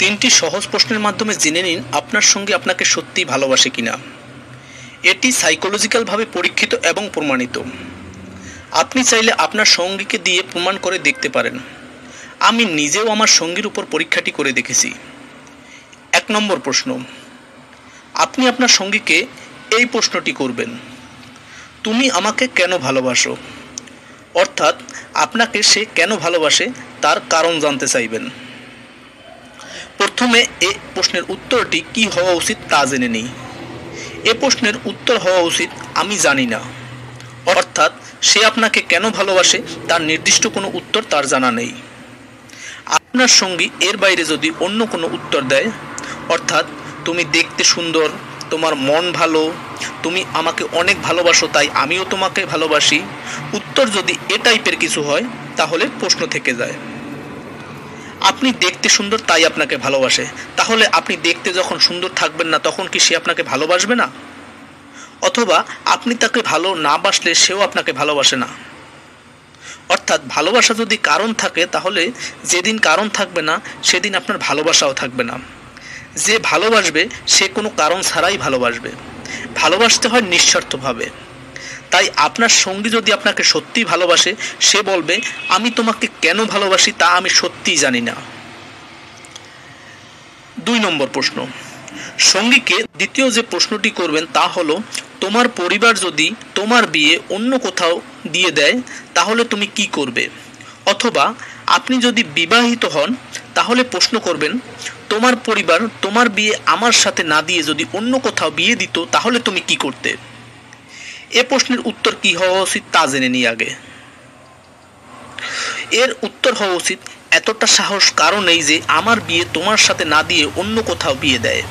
তিনটি সহজ প্রশ্নের মাধ্যমে জেনে নিন আপনার সঙ্গী আপনাকে সত্যিই ভালোবাসে কিনা। এটি সাইকোলজিক্যালভাবে পরীক্ষিত এবং প্রমাণিত। আপনি চাইলে আপনার সঙ্গীকে দিয়ে প্রমাণ করে দেখতে পারেন। আমি নিজেও আমার সঙ্গীর উপর পরীক্ষাটি করে দেখেছি। 1 নম্বর প্রশ্ন, আপনি আপনার সঙ্গীকে এই প্রশ্নটি করবেন, তুমি আমাকে কেন ভালোবাসো? অর্থাৎ আপনাকে সে কেন ভালোবাসে তার কারণ জানতে চাইবেন। প্রথমে এ প্রশ্নের উত্তরটি কী হওয়া উচিত তা জেনে নিই। এ প্রশ্নের উত্তর হওয়া উচিত আমি জানি না। অর্থাৎ সে আপনাকে কেন ভালোবাসে তার নির্দিষ্ট কোনো উত্তর তার জানা নেই। আপনার সঙ্গী এর বাইরে যদি অন্য কোনো উত্তর দেয়, অর্থাৎ তুমি দেখতে সুন্দর, তোমার মন ভালো, তুমি আমাকে অনেক ভালোবাসো তাই আমিও তোমাকে ভালোবাসি, উত্তর যদি এ টাইপের কিছু হয় তাহলে প্রশ্ন থেকে যায়। আপনি দেখতে সুন্দর তাই আপনাকে ভালোবাসে, তাহলে আপনি দেখতে যখন সুন্দর থাকবেন না তখন কি সে আপনাকে ভালোবাসবে না? অথবা আপনি তাকে ভালো না বাসলে সেও আপনাকে ভালোবাসে না। অর্থাৎ ভালোবাসা যদি কারণ থাকে তাহলে যেদিন কারণ থাকবে না সেদিন আপনার ভালোবাসাও থাকবে না। যে ভালোবাসবে সে কোনো কারণ ছাড়াই ভালোবাসবে। ভালোবাসতে হয় নিঃস্বার্থভাবে। তাই আপনার সঙ্গী যদি আপনাকে সত্যিই ভালোবাসে সে বলবে, আমি তোমাকে কেন ভালোবাসি তা আমি সত্যিই জানি না। 2 নম্বর প্রশ্ন, সঙ্গীকে দ্বিতীয় যে প্রশ্নটি করবেন তা হলো, তোমার পরিবার যদি তোমার বিয়ে অন্য কোথাও দিয়ে দেয় তাহলে তুমি কি করবে? অথবা আপনি যদি বিবাহিত হন তাহলে প্রশ্ন করবেন, তোমার পরিবার তোমার বিয়ে আমার সাথে না দিয়ে যদি অন্য কোথাও বিয়ে দিত তাহলে তুমি কি করতে? এ প্রশ্নের উত্তর কি হওয়া উচিত তা জেনে নিই আগে। এর উত্তর হওয়া উচিত, এতটা সাহস কারো নেই যে আমার বিয়ে তোমার সাথে না দিয়ে অন্য কোথাও বিয়ে দেয়।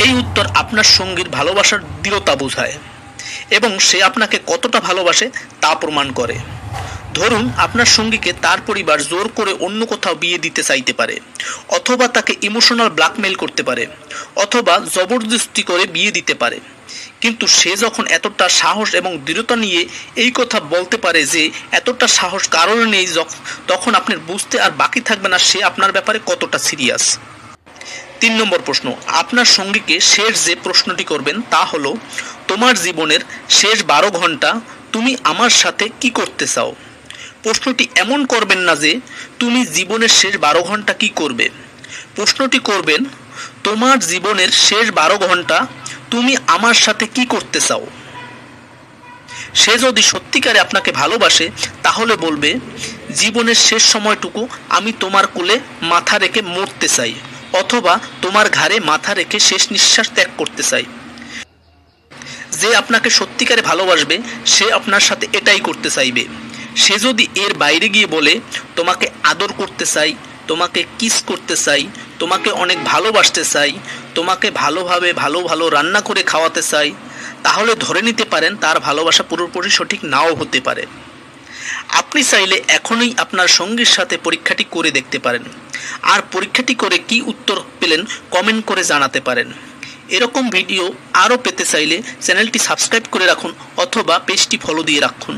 এই উত্তর আপনার সঙ্গীর ভালোবাসার দৃঢ়তা বোঝায় এবং সে আপনাকে কতটা ভালোবাসে তা প্রমাণ করে। ধরুন আপনার সঙ্গীকে তার পরিবার জোর করে অন্য কোথাও বিয়ে দিতে চাইতে পারে, অথবা তাকে ইমোশনাল ব্ল্যাকমেইল করতে পারে, অথবা জবরদস্তি করে বিয়ে দিতে পারে। কিন্তু সে যখন এতটা সাহস এবং দৃঢ়তা নিয়ে এই কথা বলতে পারে যে এতটা সাহস কারণ নেই, তখন আপনার বুঝতে আর বাকি থাকবে না সে আপনার ব্যাপারে কতটা সিরিয়াস। 3 নম্বর প্রশ্ন, আপনার সঙ্গীকে শেষ যে প্রশ্নটি করবেন তা হলো, তোমার জীবনের শেষ 12 ঘন্টা তুমি আমার সাথে কি করতে চাও? প্রশ্নটি এমন করবেন না যে তুমি জীবনের শেষ 12 ঘন্টা কি করবে। প্রশ্নটি করবেন, তোমার জীবনের শেষ 12 ঘন্টা তুমি আমার সাথে কি করতে চাও? সে যদি সত্যিকারে আপনাকে ভালোবাসে তাহলে বলবে, জীবনের শেষ সময়টুকু আমি তোমার কোলে মাথা রেখে মরতে চাই, অথবা তোমার ঘাড়ে মাথা রেখে শেষ নিঃশ্বাস ত্যাগ করতে চাই। যে আপনাকে সত্যিকারে ভালোবাসবে সে আপনার সাথে এটাই করতে চাইবে। সে যদি এর বাইরে গিয়ে বলে, তোমাকে আদর করতে চাই, তোমাকে কিস করতে চাই, তোমাকে অনেক ভালোবাসতে চাই, তোমাকে ভালোভাবে ভালো ভালো রান্না করে খাওয়াতে চাই, তাহলে ধরে নিতে পারেন তার ভালোবাসা পুরোপুরি সঠিক নাও হতে পারে। আপনি চাইলে এখনই আপনার সঙ্গীর সাথে পরীক্ষাটি করে দেখতে পারেন, আর পরীক্ষাটি করে কি উত্তর পেলেন কমেন্ট করে জানাতে পারেন। এরকম ভিডিও আরও পেতে চাইলে চ্যানেলটি সাবস্ক্রাইব করে রাখুন অথবা পেজটি ফলো দিয়ে রাখুন।